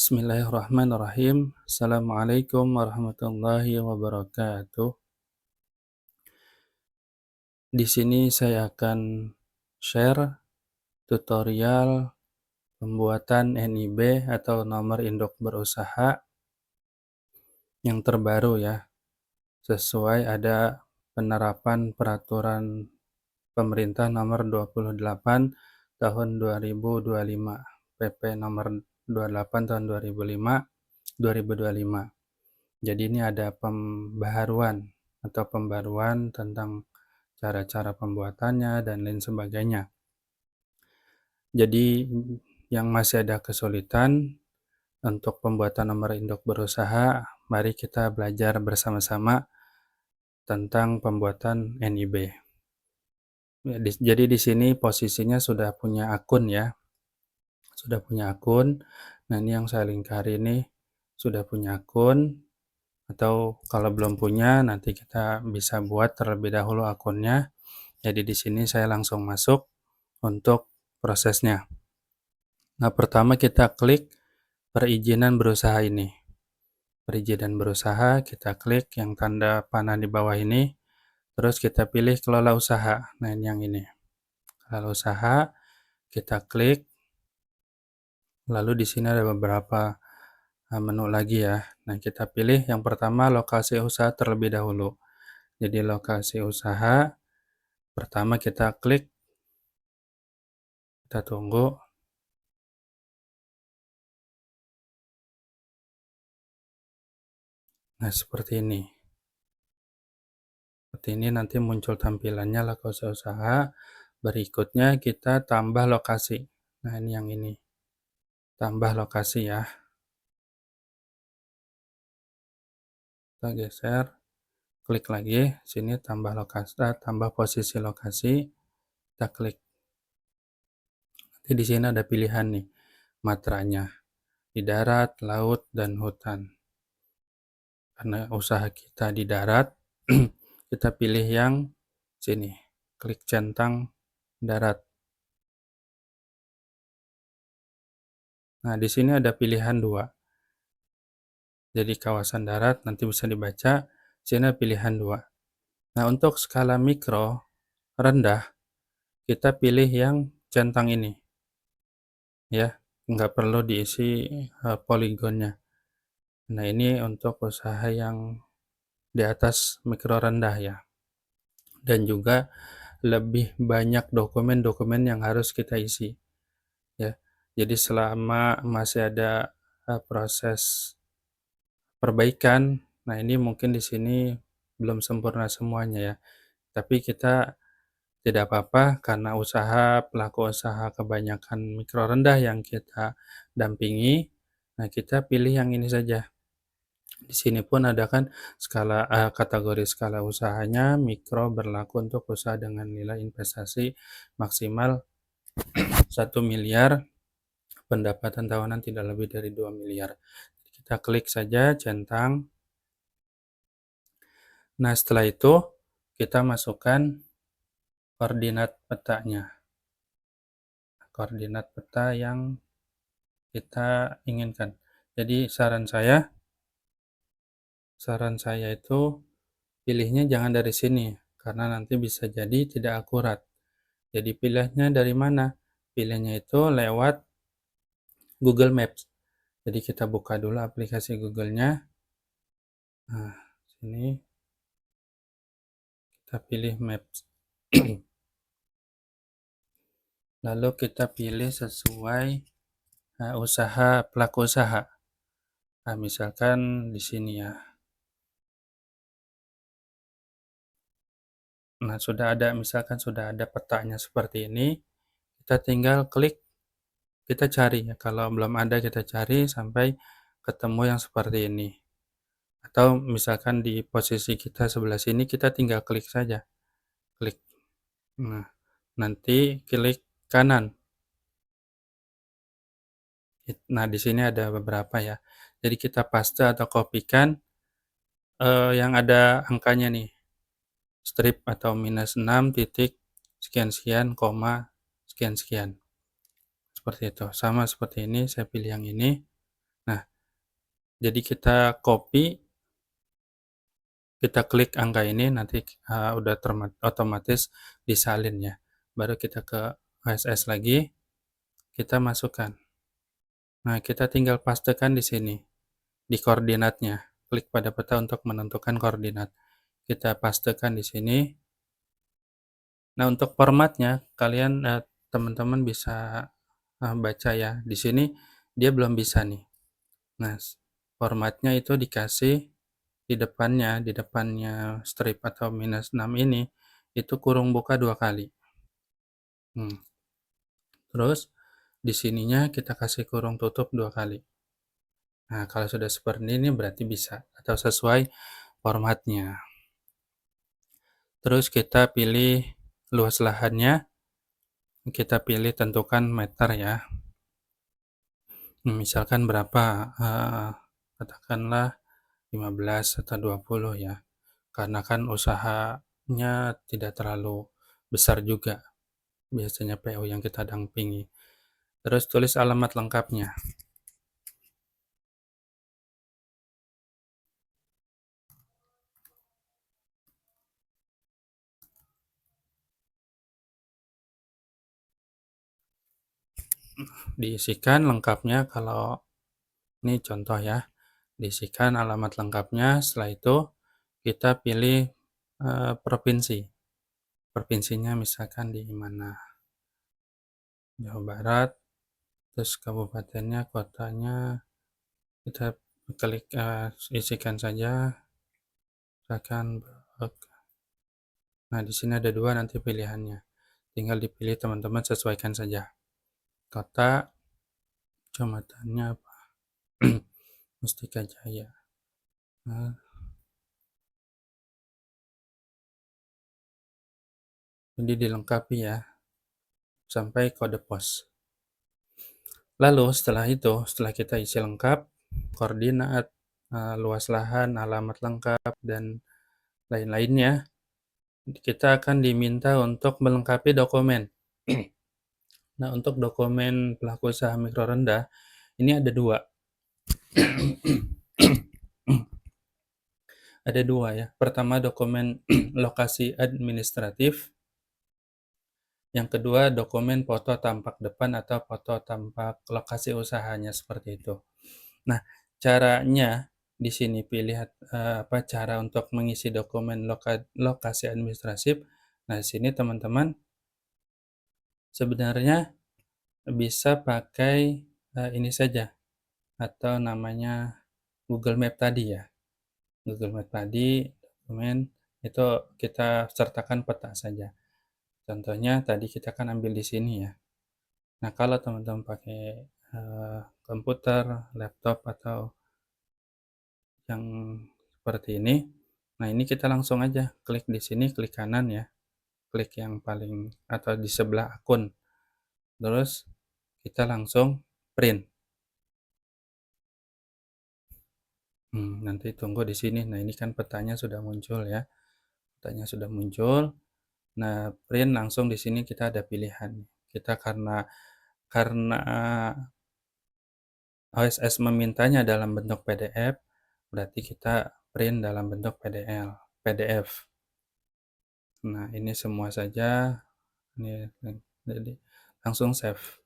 Bismillahirrahmanirrahim. Assalamualaikum warahmatullahi wabarakatuh. Di sini saya akan share tutorial pembuatan NIB atau nomor induk berusaha yang terbaru ya, sesuai ada penerapan peraturan pemerintah nomor 28 tahun 2025, PP nomor 28 tahun 2025. Jadi ini ada pembaharuan atau pembaruan tentang cara-cara pembuatannya dan lain sebagainya. Jadi yang masih ada kesulitan untuk pembuatan nomor induk berusaha, mari kita belajar bersama-sama tentang pembuatan NIB. Jadi di sini posisinya sudah punya akun ya. Sudah punya akun. Nah, ini yang saya lingkari ini sudah punya akun, atau kalau belum punya nanti kita bisa buat terlebih dahulu akunnya. Jadi di sini saya langsung masuk untuk prosesnya. Nah, pertama kita klik perizinan berusaha ini. Perizinan berusaha, kita klik yang tanda panah di bawah ini, terus kita pilih kelola usaha. Nah, ini yang ini. Kelola usaha, kita klik. Lalu di sini ada beberapa menu lagi ya. Nah, kita pilih yang pertama lokasi usaha terlebih dahulu. Jadi lokasi usaha, pertama kita klik, kita tunggu. Nah, seperti ini. Seperti ini nanti muncul tampilannya lokasi usaha. Berikutnya kita tambah lokasi. Nah, ini yang ini. Tambah lokasi ya. Kita geser, klik lagi. Sini tambah lokasi, tambah posisi lokasi. Kita klik. Nanti di sini ada pilihan nih, matranya. Di darat, laut, dan hutan. Karena usaha kita di darat, kita pilih yang sini, klik centang darat. Nah, di sini ada pilihan 2. Jadi kawasan darat nanti bisa dibaca, sini pilihan 2. Nah, untuk skala mikro rendah, kita pilih yang centang ini. Ya, nggak perlu diisi poligonnya. Nah, ini untuk usaha yang di atas mikro rendah ya. Dan juga lebih banyak dokumen-dokumen yang harus kita isi ya. Jadi selama masih ada proses perbaikan, nah ini mungkin di sini belum sempurna semuanya ya. Tapi kita tidak apa-apa karena pelaku usaha kebanyakan mikro rendah yang kita dampingi. Nah, kita pilih yang ini saja. Di sini pun ada kan kategori skala usahanya, mikro berlaku untuk usaha dengan nilai investasi maksimal 1 miliar, pendapatan tahunan tidak lebih dari 2 miliar. Kita klik saja centang. Nah, setelah itu kita masukkan koordinat petanya. Koordinat peta yang kita inginkan. Jadi saran saya itu pilihnya jangan dari sini, karena nanti bisa jadi tidak akurat. Jadi pilihnya dari mana? Pilihnya itu lewat Google Maps. Jadi kita buka dulu aplikasi Google-nya. Nah, sini kita pilih Maps. Lalu kita pilih sesuai pelaku usaha. Nah, misalkan di sini ya. Nah, misalkan sudah ada petanya seperti ini, kita tinggal klik, kita cari ya. Kalau belum ada kita cari sampai ketemu yang seperti ini. Atau misalkan di posisi kita sebelah sini, kita tinggal klik saja. Klik. Nah, nanti klik kanan. Nah, di sini ada beberapa ya. Jadi kita paste atau kopikan yang ada angkanya nih. Strip atau minus 6 titik sekian-sekian, koma sekian-sekian. Seperti itu. Sama seperti ini, saya pilih yang ini. Nah, Jadi kita copy, kita klik angka ini nanti, udah otomatis disalin ya. Baru kita ke OSS lagi, kita masukkan. Nah, kita tinggal pastekan di sini, di koordinatnya. Klik pada peta untuk menentukan koordinat. Kita pastekan di sini. Nah, untuk formatnya kalian, teman-teman bisa, baca ya. Di sini dia belum bisa nih. Nah, formatnya itu dikasih di depannya strip atau minus 6 ini, itu kurung buka 2 kali. Terus di sininya kita kasih kurung tutup 2 kali. Nah, kalau sudah seperti ini berarti bisa atau sesuai formatnya. Terus kita pilih luas lahannya, kita pilih tentukan meter ya. Misalkan berapa, katakanlah 15 atau 20 ya. Karena kan usahanya tidak terlalu besar juga, biasanya PO yang kita dampingi. Terus tulis alamat lengkapnya. Diisikan lengkapnya, kalau ini contoh ya, diisikan alamat lengkapnya, setelah itu kita pilih provinsi. Provinsinya misalkan di mana, Jawa Barat, terus kabupatennya, kotanya, kita klik, isikan saja, misalkan nah di sini ada 2 nanti pilihannya, tinggal dipilih teman-teman, sesuaikan saja. Kota, kecamatannya apa? Mustika Jaya. Nah, jadi dilengkapi ya, sampai kode pos. Lalu setelah itu, setelah kita isi lengkap, koordinat, luas lahan, alamat lengkap, dan lain-lainnya, kita akan diminta untuk melengkapi dokumen. Nah, untuk dokumen pelaku usaha mikro rendah, ini ada 2. Ada 2 ya. Pertama dokumen lokasi administratif, yang kedua dokumen foto tampak depan atau foto tampak lokasi usahanya, seperti itu. Nah, caranya di sini pilih, cara untuk mengisi dokumen lokasi administratif. Nah, di sini teman-teman sebenarnya bisa pakai, ini saja, atau namanya Google Map tadi ya. Google Map tadi, dokumen, itu kita sertakan peta saja. Contohnya tadi kita kan ambil di sini ya. Nah, kalau teman-teman pakai, komputer, laptop, atau yang seperti ini, nah ini kita langsung aja klik di sini, klik kanan ya, klik yang paling atau di sebelah akun, terus kita langsung print. Nanti tunggu di sini. Nah, ini kan petanya sudah muncul ya, petanya sudah muncul. Nah, print langsung di sini kita ada pilihan. Kita karena OSS memintanya dalam bentuk PDF, berarti kita print dalam bentuk PDF. Nah, ini semua saja, ini jadi langsung save.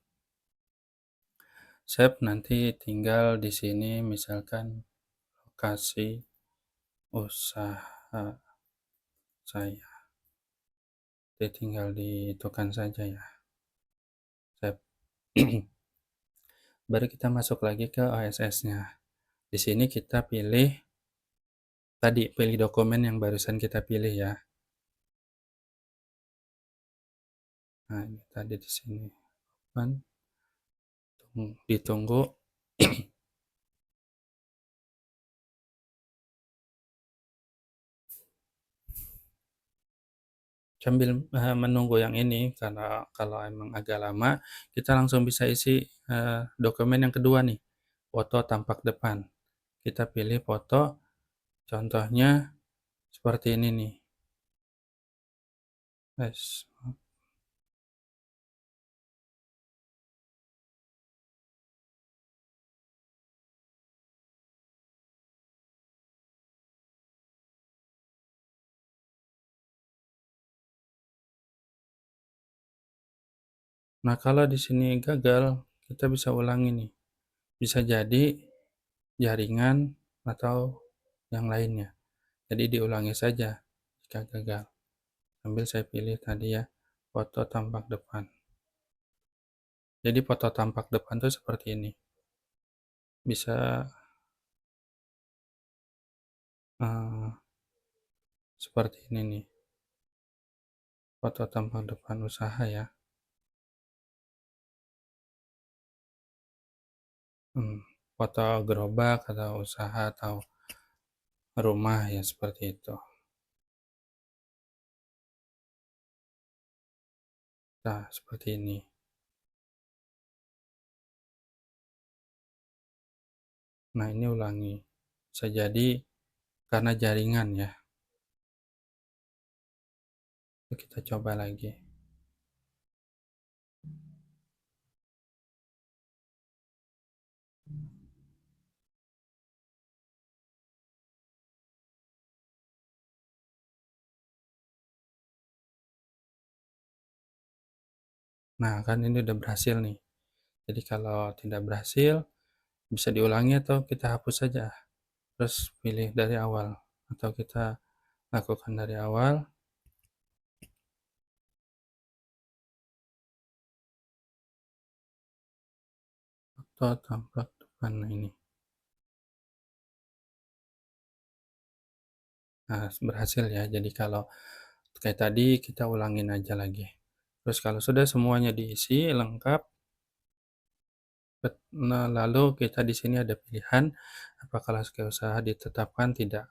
Save, nanti tinggal di sini misalkan lokasi usaha saya. Jadi tinggal ditentukan saja ya. Save. Baru kita masuk lagi ke OSS-nya. Di sini kita pilih dokumen yang barusan kita pilih ya. Nah, ini tadi di sini. Ditunggu. Sambil, menunggu yang ini, karena kalau emang agak lama, kita langsung bisa isi, dokumen yang kedua nih, foto tampak depan. Kita pilih foto, contohnya seperti ini nih. Nah, kalau di sini gagal, kita bisa ulangi nih. Bisa jadi jaringan atau yang lainnya. Jadi diulangi saja jika gagal. Sambil saya pilih tadi ya, foto tampak depan. Jadi foto tampak depan tuh seperti ini. Bisa eh, seperti ini nih, foto tampak depan usaha ya. Foto gerobak atau usaha atau rumah ya seperti itu. Nah, seperti ini. Nah, ini ulangi. Bisa jadi karena jaringan ya. Kita coba lagi. Nah, kan ini udah berhasil nih. Jadi kalau tidak berhasil, bisa diulangi atau kita hapus saja. Terus pilih dari awal. Atau kita lakukan dari awal. Foto tampak depan ini. Nah, berhasil ya. Jadi kalau kayak tadi kita ulangin aja lagi. Terus kalau sudah semuanya diisi lengkap, nah lalu kita di sini ada pilihan apakah usaha ditetapkan tidak.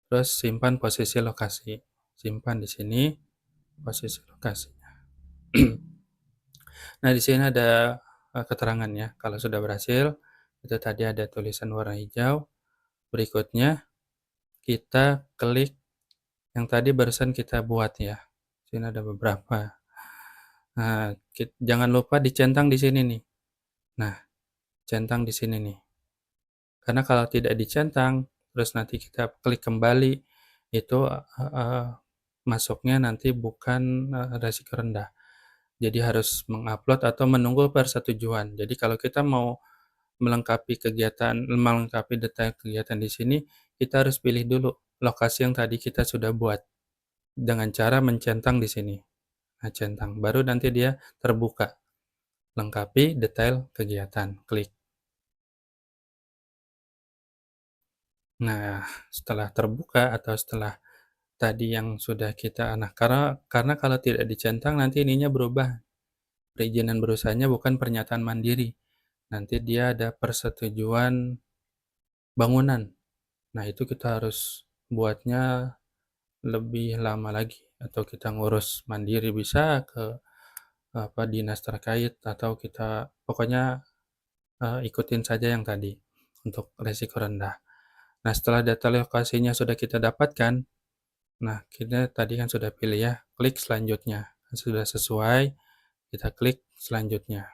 Terus simpan posisi lokasi. Simpan di sini posisi lokasinya. Nah, di sini ada keterangan ya. Kalau sudah berhasil, itu tadi ada tulisan warna hijau. Berikutnya kita klik yang tadi barusan kita buat ya. Sini ada beberapa. Nah, jangan lupa dicentang di sini nih. Nah, centang di sini nih. Karena kalau tidak dicentang, terus nanti kita klik kembali, itu masuknya nanti bukan resiko rendah. Jadi harus mengupload atau menunggu persetujuan. Jadi kalau kita mau melengkapi detail kegiatan di sini, kita harus pilih dulu lokasi yang tadi kita sudah buat dengan cara mencentang di sini. Nah, centang. Baru nanti dia terbuka. Lengkapi detail kegiatan. Klik. Nah, setelah terbuka atau setelah tadi yang sudah kita karena kalau tidak dicentang nanti ininya berubah. Perizinan berusahanya bukan pernyataan mandiri. Nanti dia ada persetujuan bangunan. Nah, itu kita harus buatnya lebih lama lagi atau kita ngurus mandiri bisa ke dinas terkait atau kita pokoknya ikutin saja yang tadi untuk resiko rendah. Nah, setelah data lokasinya sudah kita dapatkan, nah kita tadi kan sudah pilih ya, klik selanjutnya. Sudah sesuai, kita klik selanjutnya.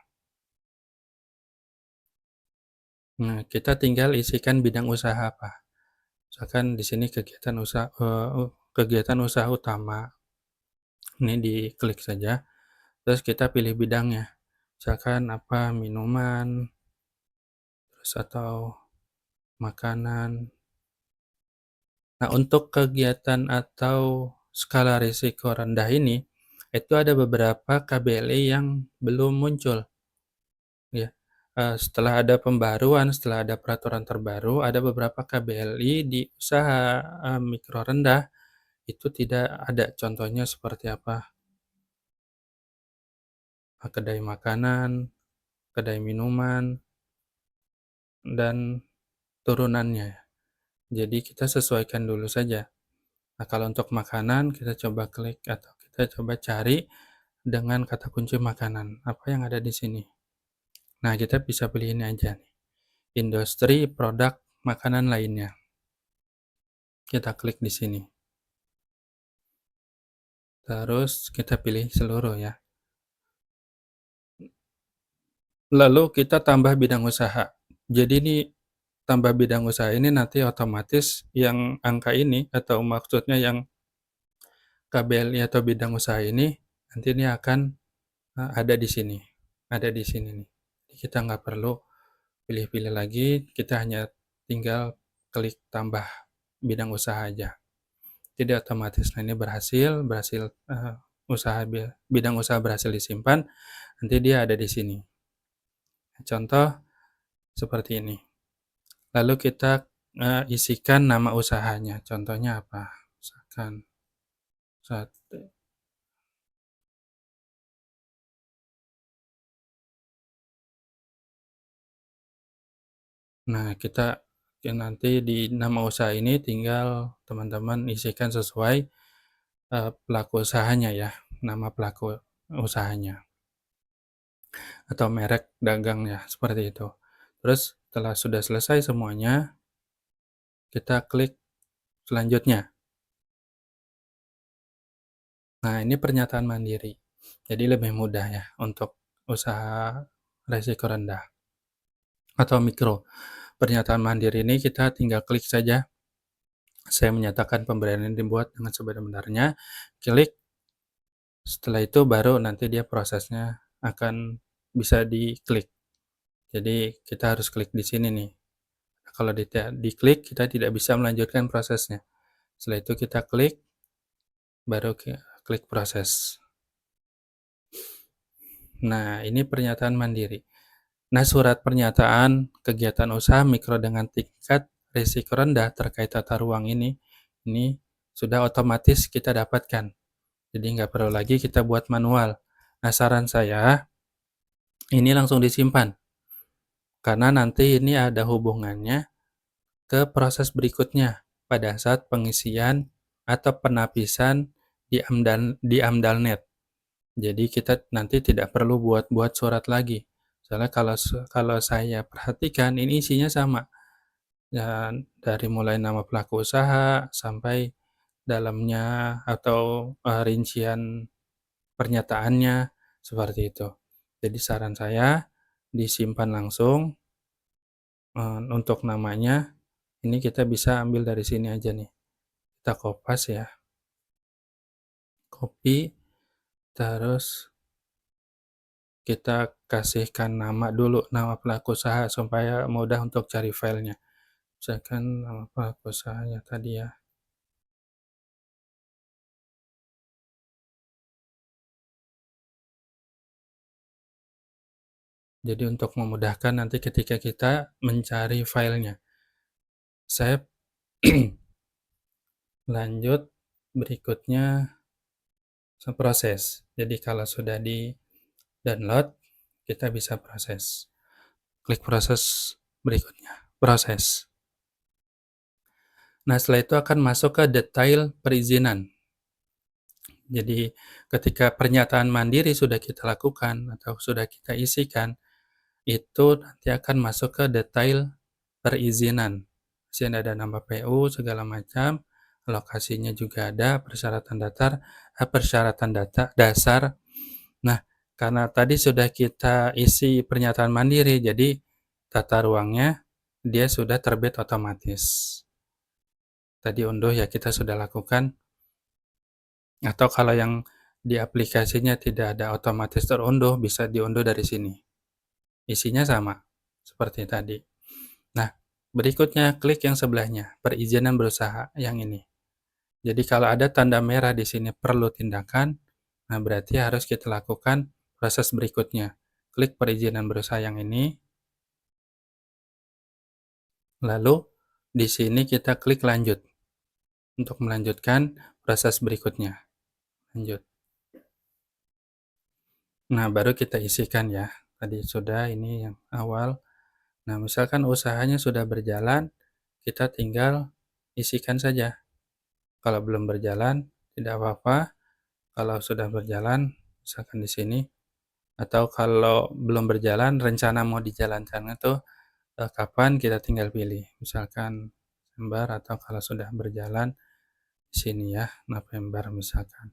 Nah, kita tinggal isikan bidang usaha apa. Misalkan di sini kegiatan usaha utama. Ini diklik saja. Terus kita pilih bidangnya. Misalkan apa minuman, terus atau makanan. Nah, untuk kegiatan atau skala risiko rendah ini, itu ada beberapa KBLI yang belum muncul. Ya, setelah ada pembaruan, setelah ada peraturan terbaru, ada beberapa KBLI di usaha mikro rendah itu tidak ada. Contohnya seperti apa? Kedai makanan, kedai minuman, dan turunannya. Jadi kita sesuaikan dulu saja. Nah, kalau untuk makanan, kita coba klik atau kita coba cari dengan kata kunci makanan. Apa yang ada di sini? Nah, kita bisa pilih ini aja nih. Industri produk makanan lainnya. Kita klik di sini. Terus kita pilih seluruh ya. Lalu kita tambah bidang usaha. Jadi ini tambah bidang usaha ini nanti otomatis yang angka ini atau maksudnya yang KBLI atau bidang usaha ini nanti ini akan, ada di sini, nih. Kita nggak perlu pilih-pilih lagi, kita hanya tinggal klik tambah bidang usaha aja. Jadi otomatis, nah ini berhasil berhasil, bidang usaha berhasil disimpan, nanti dia ada di sini. Contoh seperti ini. Lalu kita, isikan nama usahanya, contohnya apa? Misalkan sate. Nah, kita nanti di nama usaha ini tinggal teman-teman isikan sesuai, pelaku usahanya ya, nama pelaku usahanya, atau merek dagangnya, seperti itu. Terus setelah sudah selesai semuanya, kita klik selanjutnya. Nah, ini pernyataan mandiri. Jadi lebih mudah ya untuk usaha resiko rendah atau mikro. Pernyataan mandiri ini kita tinggal klik saja, saya menyatakan pemberian ini dibuat dengan sebenar-benarnya, klik, setelah itu baru nanti dia prosesnya akan bisa diklik. Jadi kita harus klik di sini nih. Kalau diklik, kita tidak bisa melanjutkan prosesnya. Setelah itu kita klik, baru klik proses. Nah, ini pernyataan mandiri. Nah, surat pernyataan kegiatan usaha mikro dengan tingkat risiko rendah terkait tata ruang ini sudah otomatis kita dapatkan. Jadi nggak perlu lagi kita buat manual. Nah, saran saya, ini langsung disimpan. Karena nanti ini ada hubungannya ke proses berikutnya pada saat pengisian atau penapisan di AMDALNet. Jadi kita nanti tidak perlu buat-buat surat lagi. Soalnya kalau saya perhatikan ini isinya sama. Dan dari mulai nama pelaku usaha sampai dalamnya atau rincian pernyataannya seperti itu. Jadi saran saya disimpan langsung, untuk namanya ini kita bisa ambil dari sini aja nih. Kita kopas ya, copy, terus kita kasihkan nama dulu, nama pelaku usaha supaya mudah untuk cari filenya. Misalkan nama pelaku usahanya tadi ya. Jadi untuk memudahkan nanti ketika kita mencari filenya. Saya lanjut, berikutnya proses. Jadi kalau sudah di-download, kita bisa proses. Klik proses berikutnya, proses. Nah, setelah itu akan masuk ke detail perizinan. Jadi ketika pernyataan mandiri sudah kita lakukan atau sudah kita isikan, itu nanti akan masuk ke detail perizinan. Di sini ada nama PU segala macam, lokasinya juga ada, persyaratan dasar. Nah, karena tadi sudah kita isi pernyataan mandiri, jadi tata ruangnya dia sudah terbit otomatis. Tadi unduh ya kita sudah lakukan, atau kalau yang di aplikasinya tidak ada otomatis terunduh, bisa diunduh dari sini. Isinya sama, seperti tadi. Nah, berikutnya klik yang sebelahnya, perizinan berusaha, yang ini. Jadi kalau ada tanda merah di sini perlu tindakan, nah berarti harus kita lakukan proses berikutnya. Klik perizinan berusaha yang ini, lalu di sini kita klik lanjut untuk melanjutkan proses berikutnya. Lanjut. Nah, baru kita isikan ya. Tadi sudah, ini yang awal. Nah, misalkan usahanya sudah berjalan, kita tinggal isikan saja. Kalau belum berjalan, tidak apa-apa. Kalau sudah berjalan, misalkan di sini, atau kalau belum berjalan, rencana mau dijalankan itu kapan, kita tinggal pilih. Misalkan November, atau kalau sudah berjalan, di sini ya, November misalkan.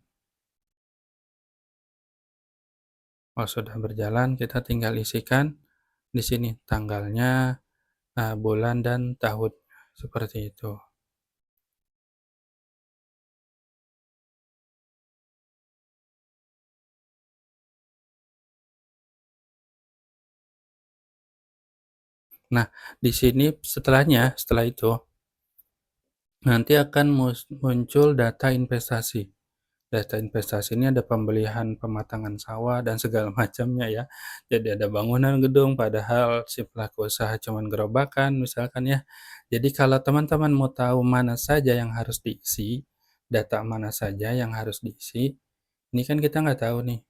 Kalau sudah berjalan, kita tinggal isikan di sini tanggalnya, bulan dan tahun, seperti itu. Nah, di sini setelah itu, nanti akan muncul data investasi. Data investasi ini ada pembelian pematangan sawah dan segala macamnya ya. Jadi ada bangunan gedung padahal si pelaku usaha cuman gerobakan misalkan ya. Jadi kalau teman-teman mau tahu mana saja yang harus diisi, data mana saja yang harus diisi, ini kan kita nggak tahu nih.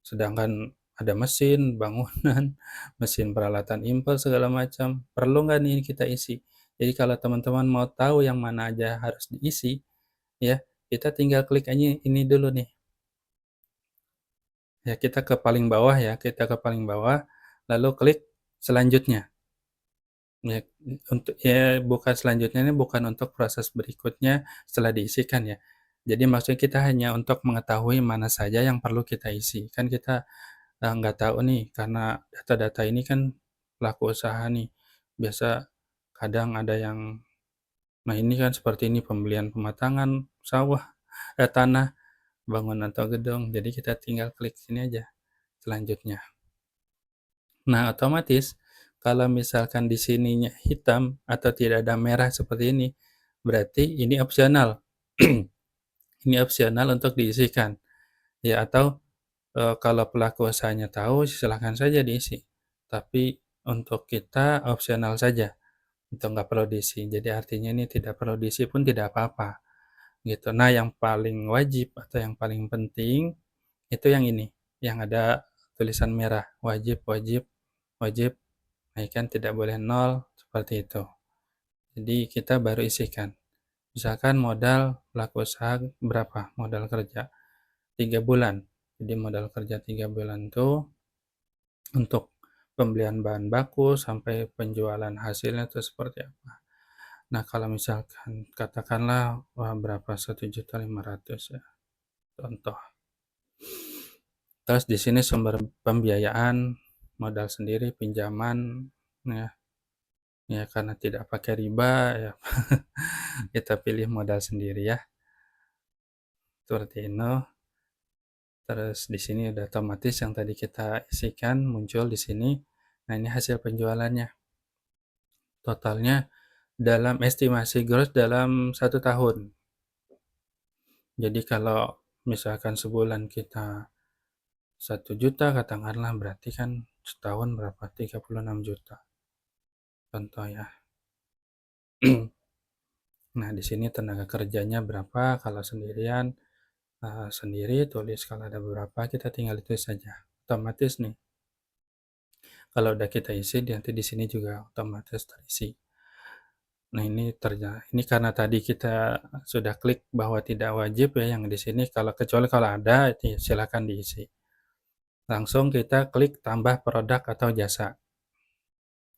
Sedangkan ada mesin, bangunan, mesin peralatan impor segala macam, perlu nggak nih kita isi? Jadi kalau teman-teman mau tahu yang mana aja harus diisi, ya, kita tinggal klik aja ini dulu nih, ya kita ke paling bawah ya, kita ke paling bawah, lalu klik selanjutnya. Ya, untuk ya bukan selanjutnya ini bukan untuk proses berikutnya setelah diisikan ya. Jadi maksudnya kita hanya untuk mengetahui mana saja yang perlu kita isi. Kan kita nggak tahu nih karena data-data ini kan pelaku usaha nih, biasa kadang ada yang, nah ini kan seperti ini pembelian pematangan sawah, tanah, bangunan atau gedung, jadi kita tinggal klik sini aja, selanjutnya. Nah otomatis kalau misalkan di sininya hitam atau tidak ada merah seperti ini, berarti ini opsional. Ini opsional untuk diisikan, ya atau kalau pelaku usahanya tahu, silahkan saja diisi. Tapi untuk kita opsional saja, itu nggak perlu diisi. Jadi artinya ini tidak perlu diisi pun tidak apa-apa, gitu. Nah, yang paling wajib atau yang paling penting itu yang ini, yang ada tulisan merah, wajib wajib wajib, nah kan tidak boleh nol, seperti itu. Jadi kita baru isikan. Misalkan modal pelaku usaha berapa? Modal kerja 3 bulan. Jadi modal kerja 3 bulan tuh untuk pembelian bahan baku sampai penjualan hasilnya itu seperti apa. Nah, kalau misalkan katakanlah wah berapa 1.500.000 ya, contoh. Terus di sini sumber pembiayaan, modal sendiri, pinjaman, ya, ya karena tidak pakai riba, ya kita pilih modal sendiri ya, seperti itu. Terus di sini udah otomatis yang tadi kita isikan muncul di sini. Nah, ini hasil penjualannya. Totalnya dalam estimasi gross dalam 1 tahun. Jadi kalau misalkan sebulan kita 1 juta katakanlah berarti kan setahun berapa? 36 juta. Contoh ya. Nah, di sini tenaga kerjanya berapa kalau sendirian, sendiri tulis kalau ada berapa kita tinggal tulis saja. Otomatis nih. Kalau udah kita isi nanti di sini juga otomatis terisi. Nah, ini karena tadi kita sudah klik bahwa tidak wajib ya yang di sini kalau kecuali kalau ada silakan diisi. Langsung kita klik tambah produk atau jasa.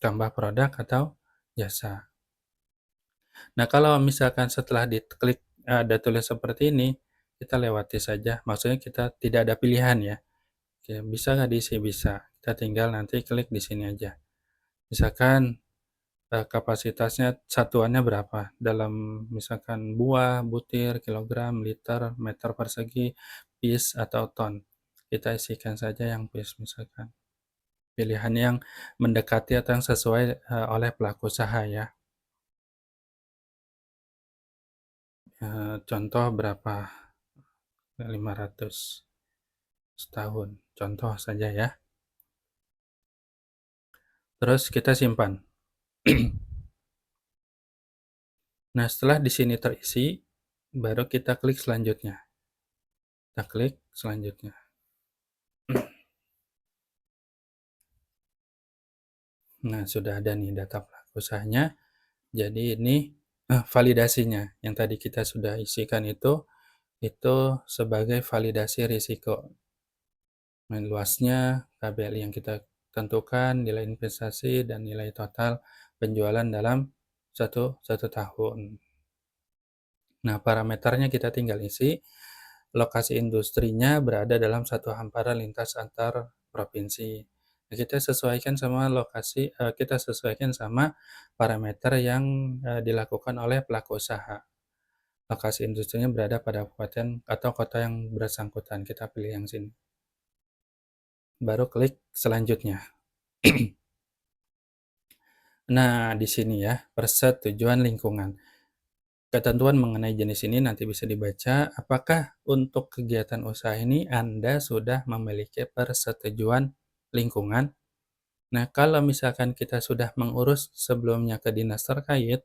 Tambah produk atau jasa. Nah, kalau misalkan setelah diklik ada tulis seperti ini, kita lewati saja. Maksudnya kita tidak ada pilihan ya. Oke, bisa nggak diisi? Bisa. Kita tinggal nanti klik di sini aja. Misalkan kapasitasnya satuannya berapa? Dalam misalkan buah, butir, kilogram, liter, meter persegi, piece, atau ton. Kita isikan saja yang piece misalkan. Pilihan yang mendekati atau yang sesuai oleh pelaku usaha ya. Contoh berapa? 500 setahun. Contoh saja ya. Terus kita simpan. Nah, setelah di sini terisi, baru kita klik selanjutnya. Kita klik selanjutnya. Nah, sudah ada nih data pelaku usahanya. Jadi ini validasinya. Yang tadi kita sudah isikan itu sebagai validasi risiko. Nah, luasnya, KBLI yang kita tentukan, nilai investasi, dan nilai total penjualan dalam satu tahun. Nah, parameternya kita tinggal isi. Lokasi industrinya berada dalam satu hamparan lintas antar provinsi. Nah, kita sesuaikan sama kita sesuaikan sama parameter yang dilakukan oleh pelaku usaha. Lokasi industrinya berada pada kabupaten atau kota yang bersangkutan. Kita pilih yang sini. Baru klik selanjutnya. Nah, di sini ya, persetujuan lingkungan. Ketentuan mengenai jenis ini nanti bisa dibaca, apakah untuk kegiatan usaha ini Anda sudah memiliki persetujuan lingkungan? Nah, kalau misalkan kita sudah mengurus sebelumnya ke dinas terkait,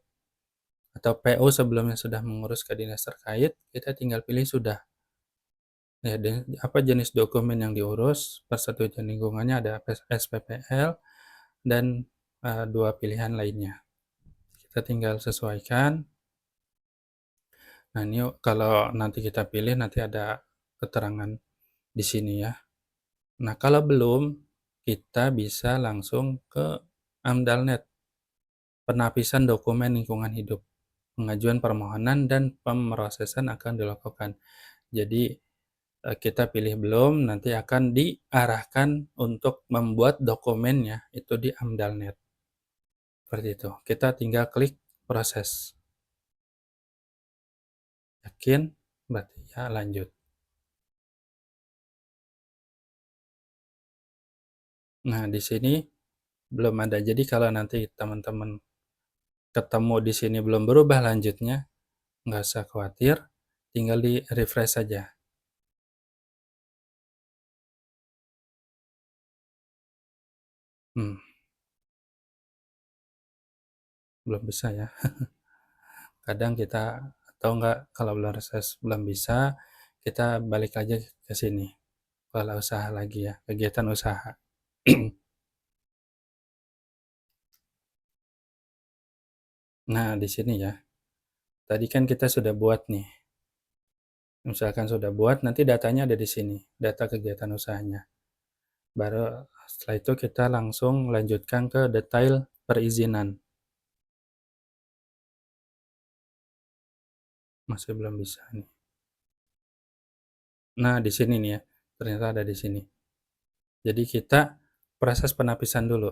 atau PU sebelumnya sudah mengurus ke dinas terkait, kita tinggal pilih sudah. Ya, apa jenis dokumen yang diurus, persetujuan lingkungannya ada SPPL, dan 2 pilihan lainnya. Kita tinggal sesuaikan. Nah, ini kalau nanti kita pilih, nanti ada keterangan di sini ya. Nah, kalau belum, kita bisa langsung ke AMDALNET, penapisan dokumen lingkungan hidup. Pengajuan permohonan dan pemrosesan akan dilakukan. Jadi, kita pilih belum, nanti akan diarahkan untuk membuat dokumennya itu di AMDALNET. Seperti itu. Kita tinggal klik proses. Yakin? Berarti ya lanjut. Nah, di sini belum ada. Jadi kalau nanti teman-teman ketemu di sini belum berubah lanjutnya, nggak usah khawatir, tinggal di refresh saja. Hmm, belum bisa ya. Kadang kita atau enggak kalau belum refresh belum bisa, kita balik aja ke sini. Pola usaha lagi ya, kegiatan usaha. Nah, di sini ya. Tadi kan kita sudah buat nih. Misalkan sudah buat, nanti datanya ada di sini, data kegiatan usahanya. Baru setelah itu kita langsung lanjutkan ke detail perizinan. Masih belum bisa nih. Nah, di sini nih ya. Ternyata ada di sini. Jadi kita proses penapisan dulu.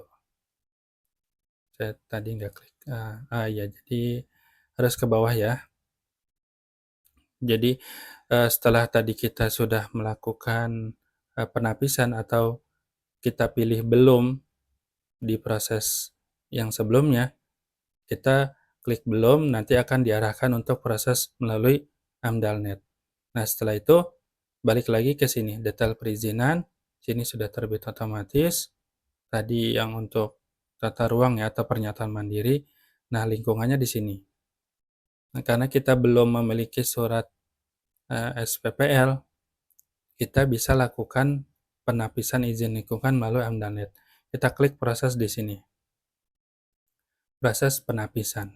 Saya tadi nggak klik. Ya, jadi harus ke bawah ya. Jadi setelah tadi kita sudah melakukan penapisan atau kita pilih belum di proses yang sebelumnya, kita klik belum, nanti akan diarahkan untuk proses melalui AMDALNET. Nah, setelah itu balik lagi ke sini, detail perizinan, sini sudah terbit otomatis. Tadi yang untuk tata ruang ya atau pernyataan mandiri, nah lingkungannya di sini. Nah, karena kita belum memiliki surat SPPL, kita bisa lakukan penapisan izin lingkungan melalui AMDALNET. Kita klik proses di sini, proses penapisan.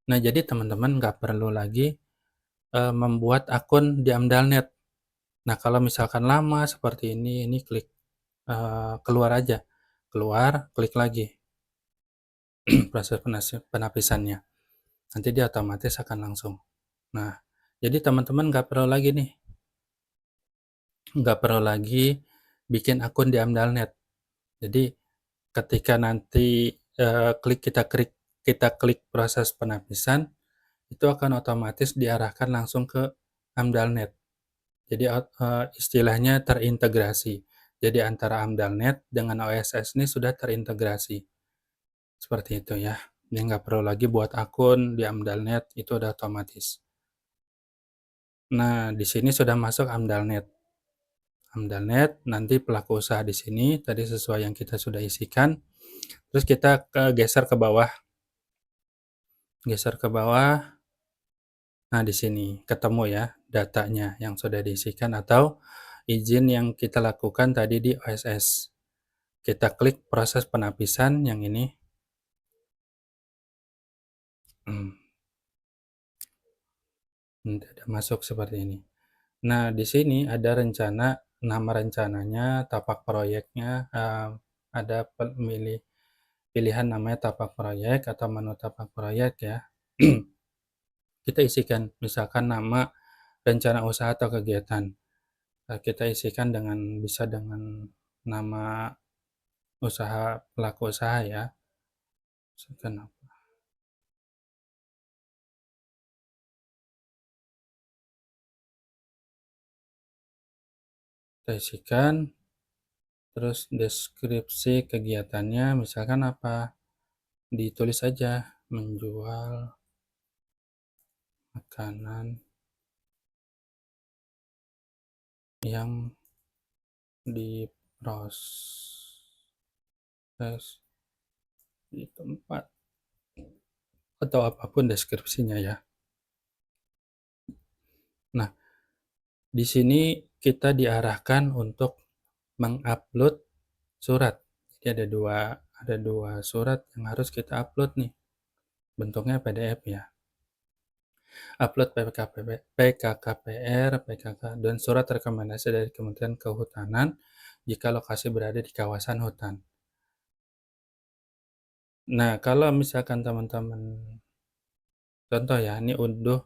Nah, jadi teman-teman nggak perlu lagi membuat akun di AMDALNET. Nah, kalau misalkan lama seperti ini klik keluar aja, keluar, klik lagi proses penapisannya. Nanti dia otomatis akan langsung. Nah, jadi teman-teman nggak perlu lagi bikin akun di AMDALNET. Jadi ketika nanti kita klik proses penapisan, itu akan otomatis diarahkan langsung ke AMDALNET. Jadi istilahnya terintegrasi. Jadi antara AMDALNET dengan OSS ini sudah terintegrasi. Seperti itu ya. Jadi nggak perlu lagi buat akun di AMDALNET, itu udah otomatis. Nah, di sini sudah masuk AMDALNET. AMDALNET, nanti pelaku usaha di sini, tadi sesuai yang kita sudah isikan. Terus kita geser ke bawah. Geser ke bawah. Nah, di sini ketemu ya datanya yang sudah diisikan atau izin yang kita lakukan tadi di OSS. Kita klik proses penapisan yang ini. Hmm, nanti ada masuk seperti ini. Nah, di sini ada rencana, nama rencananya, tapak proyeknya, ada pilihan namanya tapak proyek atau menu tapak proyek ya. Kita isikan misalkan nama rencana usaha atau kegiatan. Kita isikan bisa dengan nama usaha pelaku usaha ya. Misalkan kita isikan, Terus deskripsi kegiatannya misalkan apa, ditulis aja, menjual makanan yang diproses di tempat, atau apapun deskripsinya ya. Nah, di sini kita diarahkan untuk mengupload surat. Jadi ada dua surat yang harus kita upload nih. Bentuknya PDF ya. Upload PKKPR, PKK, dan surat rekomendasi dari Kementerian Kehutanan jika lokasi berada di kawasan hutan. Nah, kalau misalkan teman-teman contoh ya, ini unduh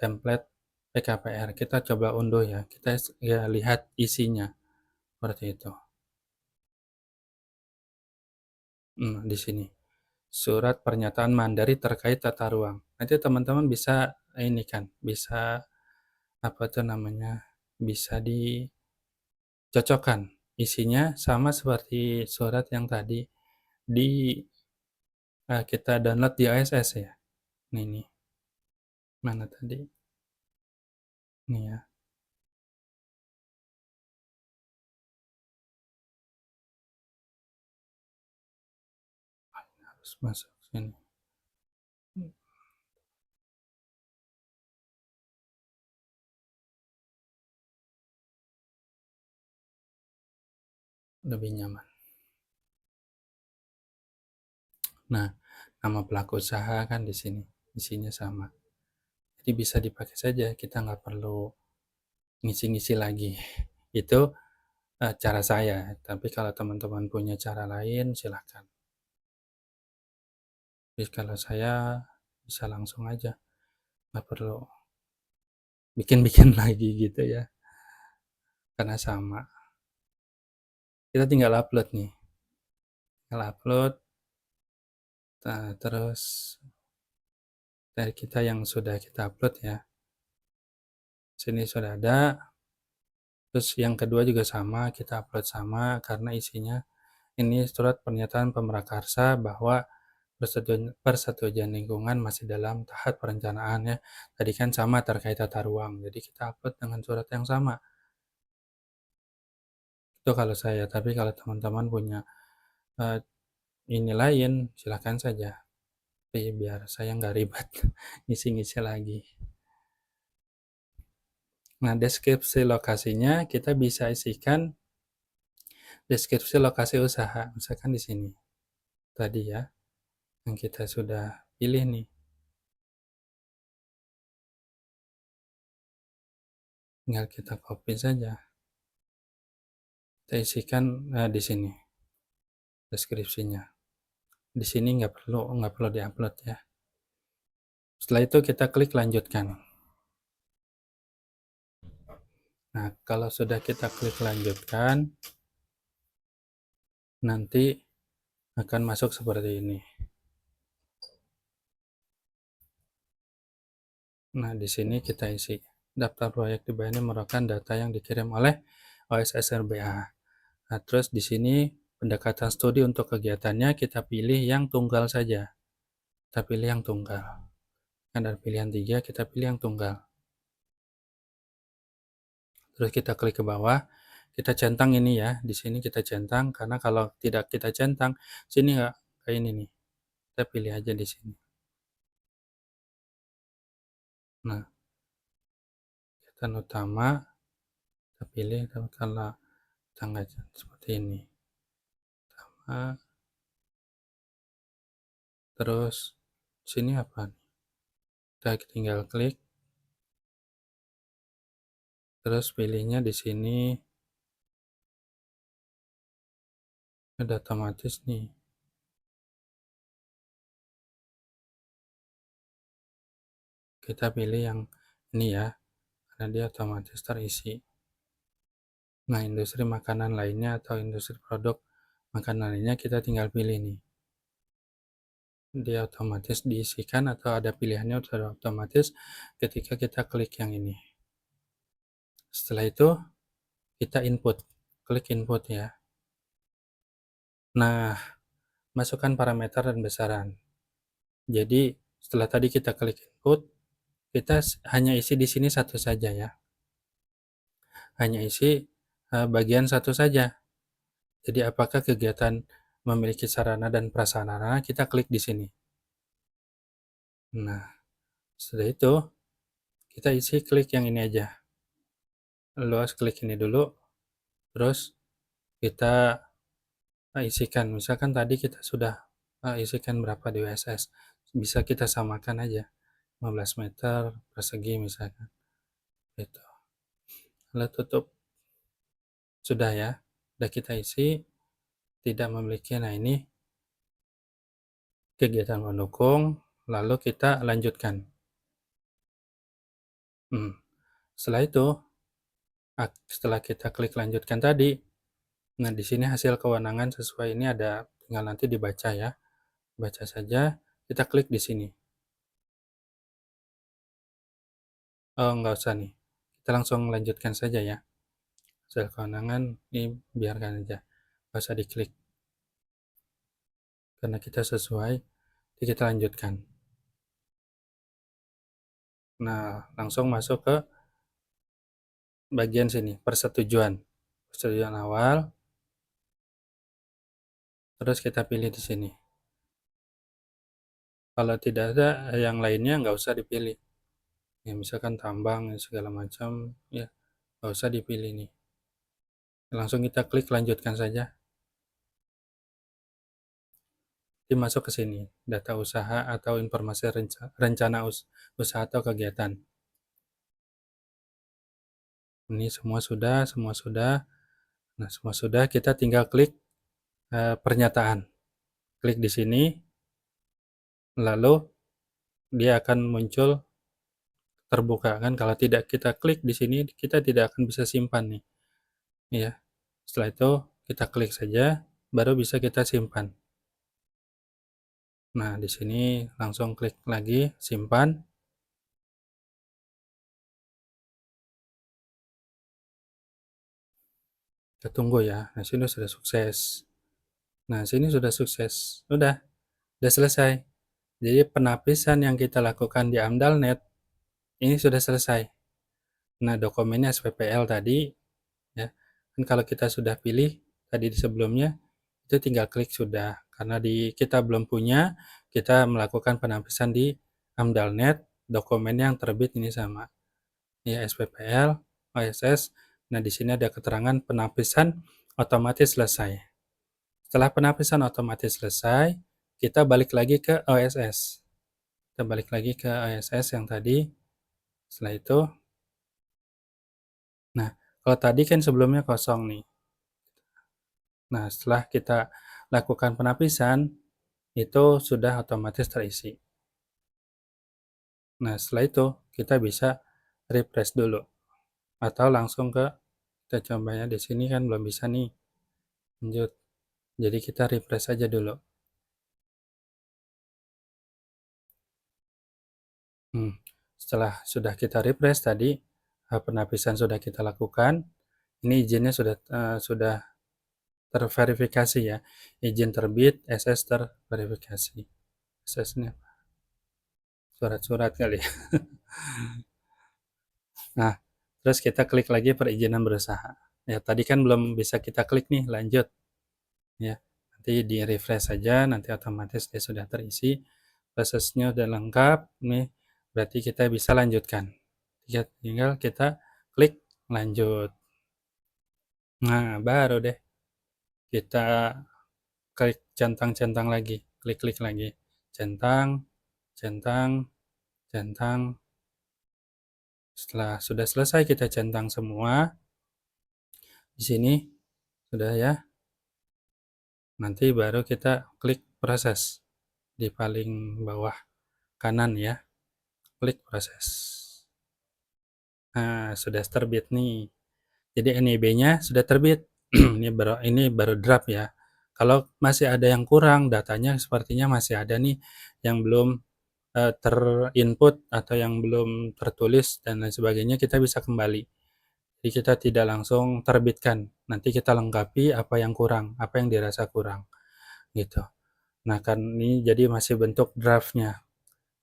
template PKPR. Kita coba unduh ya. Kita ya lihat isinya seperti itu. Di sini. Surat pernyataan mandiri terkait tata ruang. Nanti teman-teman bisa ini kan, bisa apa tuh namanya? Bisa dicocokkan isinya sama seperti surat yang tadi di kita download di OSS ya. Nih, mana tadi? Nih ya, harus masuk sini. Lebih nyaman. Nah, nama pelaku usaha kan di sini, isinya sama. Jadi bisa dipakai saja, kita nggak perlu ngisi-ngisi lagi. Itu cara saya, tapi kalau teman-teman punya cara lain, silahkan. Jadi kalau saya bisa langsung aja, nggak perlu bikin-bikin lagi gitu ya, karena sama. Kita tinggal upload nih, tinggal upload, terus dari kita yang sudah kita upload ya, sini sudah ada. Terus yang kedua juga sama, kita upload sama karena isinya ini surat pernyataan pemrakarsa bahwa persetujuan lingkungan masih dalam tahap perencanaan ya. Tadi kan sama terkait tata ruang, jadi kita upload dengan surat yang sama. Itu kalau saya, tapi kalau teman-teman punya uh, ini lain, silahkan saja. Tapi biar saya nggak ribet ngisi-ngisi lagi. Nah, deskripsi lokasinya kita bisa isikan deskripsi lokasi usaha, misalkan di sini. Tadi ya, yang kita sudah pilih nih. Tinggal kita copy saja. Kita isikan di sini deskripsinya. Di sini nggak perlu diupload ya. Setelah itu kita klik lanjutkan. Nah, kalau sudah kita klik lanjutkan, nanti akan masuk seperti ini. Nah, di sini kita isi. Daftar proyek di bawah ini merupakan data yang dikirim oleh OSS RBA. Nah, terus di sini pendekatan studi untuk kegiatannya kita pilih yang tunggal saja. Kita pilih yang tunggal. Ada pilihan 3, kita pilih yang tunggal. Terus kita klik ke bawah, kita centang ini ya. Di sini kita centang karena kalau tidak kita centang, sini nggak kayak ini nih. Kita pilih aja di sini. Nah, kegiatan utama kita pilih kalau tangga seperti ini. Utama, terus sini apa? Kita tinggal klik, terus pilihnya di sini. Ada otomatis nih. Kita pilih yang ini ya, karena dia otomatis terisi. Nah, industri makanan lainnya atau industri produk makanan lainnya kita tinggal pilih nih. Dia otomatis diisikan atau ada pilihannya sudah otomatis ketika kita klik yang ini. Setelah itu kita input, klik input ya. Nah, masukkan parameter dan besaran. Jadi, setelah tadi kita klik input, kita hanya isi di sini satu saja ya. Hanya isi bagian satu saja. Jadi, apakah kegiatan memiliki sarana dan prasarana, kita klik di sini. Nah, setelah itu, kita isi klik yang ini aja. Luas klik ini dulu, terus kita isikan. Misalkan tadi kita sudah isikan berapa di USS. Bisa kita samakan aja. 15 meter persegi misalkan. Gitu. Lalu tutup. Sudah ya. Sudah kita isi. Tidak memiliki. Nah ini kegiatan pendukung. Lalu kita lanjutkan. Setelah itu, setelah kita klik lanjutkan tadi, nah di sini hasil kewenangan sesuai ini ada, tinggal nanti dibaca ya. Baca saja, kita klik di sini. Oh, nggak usah nih. Kita langsung lanjutkan saja ya. Hasil kewenangan ini biarkan aja. Nggak usah diklik. Karena kita sesuai, jadi kita lanjutkan. Nah, langsung masuk ke bagian sini, persetujuan. Persetujuan awal. Terus kita pilih di sini. Kalau tidak ada yang lainnya, nggak usah dipilih. Ya, misalkan tambang, segala macam, ya nggak usah dipilih nih. Langsung kita klik lanjutkan saja. Jadi masuk ke sini, data usaha atau informasi rencana usaha atau kegiatan. Ini semua sudah, semua sudah. Nah, semua sudah, kita tinggal klik pernyataan. Klik di sini, lalu dia akan muncul terbuka kan. Kalau tidak kita klik di sini, kita tidak akan bisa simpan nih. Ya. Setelah itu kita klik saja, baru bisa kita simpan. Nah, di sini langsung klik lagi, simpan. Kita tunggu ya. Nah, sini sudah sukses. Nah, sini sudah sukses. Sudah selesai. Jadi penapisan yang kita lakukan di AMDALNet ini sudah selesai. Nah, dokumennya SPPL tadi ya. Kan kalau kita sudah pilih tadi di sebelumnya, itu tinggal klik sudah. Karena kita belum punya, kita melakukan penapisan di AMDALNet, dokumen yang terbit ini sama. Ya, SPPL, OSS. Nah, di sini ada keterangan penapisan otomatis selesai. Setelah penapisan otomatis selesai, kita balik lagi ke OSS. Kita balik lagi ke OSS yang tadi. Setelah itu, nah, kalau tadi kan sebelumnya kosong nih. Nah, setelah kita lakukan penapisan, itu sudah otomatis terisi. Nah, setelah itu kita bisa refresh dulu. Atau langsung kita cobanya di sini kan belum bisa nih. Lanjut. Jadi kita refresh aja dulu. Setelah sudah kita refresh tadi, penapisan sudah kita lakukan. Ini izinnya sudah terverifikasi ya. Izin terbit, SS terverifikasi. SS-nya surat-surat kali ya. Nah, terus kita klik lagi perizinan berusaha. Ya, tadi kan belum bisa kita klik nih, lanjut. Ya, nanti di refresh saja, nanti otomatis dia sudah terisi. Prosesnya sudah lengkap, nih berarti kita bisa lanjutkan. Ya, tinggal kita klik lanjut. Nah, baru deh kita klik centang-centang lagi, klik-klik lagi. Centang, centang, centang. Setelah sudah selesai kita centang semua, di sini sudah ya. Nanti baru kita klik proses di paling bawah kanan ya. Klik proses. Nah, sudah terbit nih. Jadi NIB-nya sudah terbit. ini baru draft ya. Kalau masih ada yang kurang, datanya sepertinya masih ada nih yang belum terinput atau yang belum tertulis dan lain sebagainya, kita bisa kembali. Jadi kita tidak langsung terbitkan. Nanti kita lengkapi apa yang kurang, apa yang dirasa kurang. gitu. Nah, kan ini jadi masih bentuk draft-nya.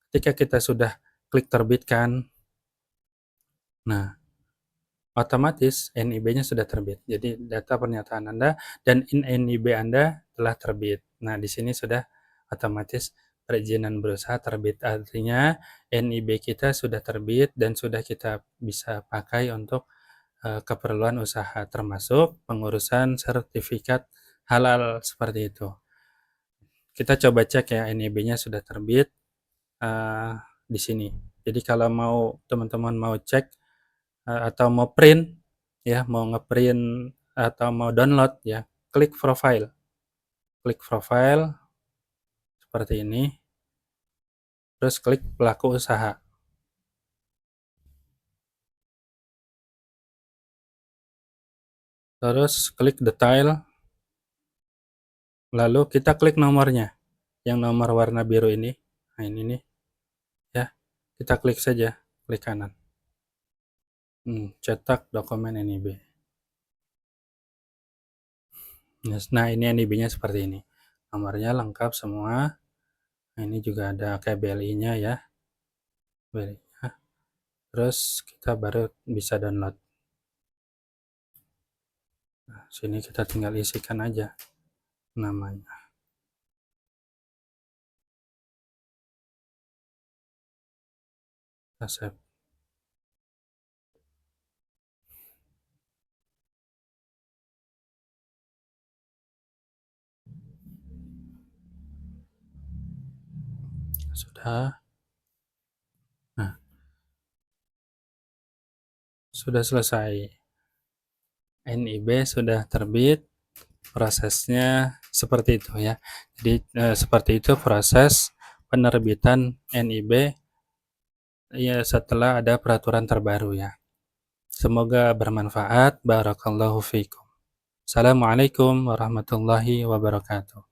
Ketika kita sudah klik terbitkan, nah otomatis NIB-nya sudah terbit. Jadi data pernyataan Anda dan NIB Anda telah terbit. Nah, di sini sudah otomatis perizinan berusaha terbit. Artinya NIB kita sudah terbit dan sudah kita bisa pakai untuk keperluan usaha, termasuk pengurusan sertifikat halal seperti itu. Kita coba cek ya NIB-nya sudah terbit di sini. Jadi kalau mau teman-teman mau cek atau mau print ya, mau ngeprint atau mau download ya, klik profile. Klik profile seperti ini, terus klik pelaku usaha. Terus klik detail, lalu kita klik nomornya, yang nomor warna biru ini. Nah, ini nih ya. Kita klik saja, klik kanan. Cetak dokumen NIB. Nah, ini NIB-nya seperti ini. Nomornya lengkap semua. Nah, ini juga ada kayak BLI-nya ya. BLI-nya. Terus kita baru bisa download. Nah, sini kita tinggal isikan aja namanya. Kita save. Sudah. Nah, sudah selesai. NIB sudah terbit. Prosesnya seperti itu ya. Jadi seperti itu proses penerbitan NIB ya setelah ada peraturan terbaru ya. Semoga bermanfaat. Barakallahu fiikum. Assalamualaikum warahmatullahi wabarakatuh.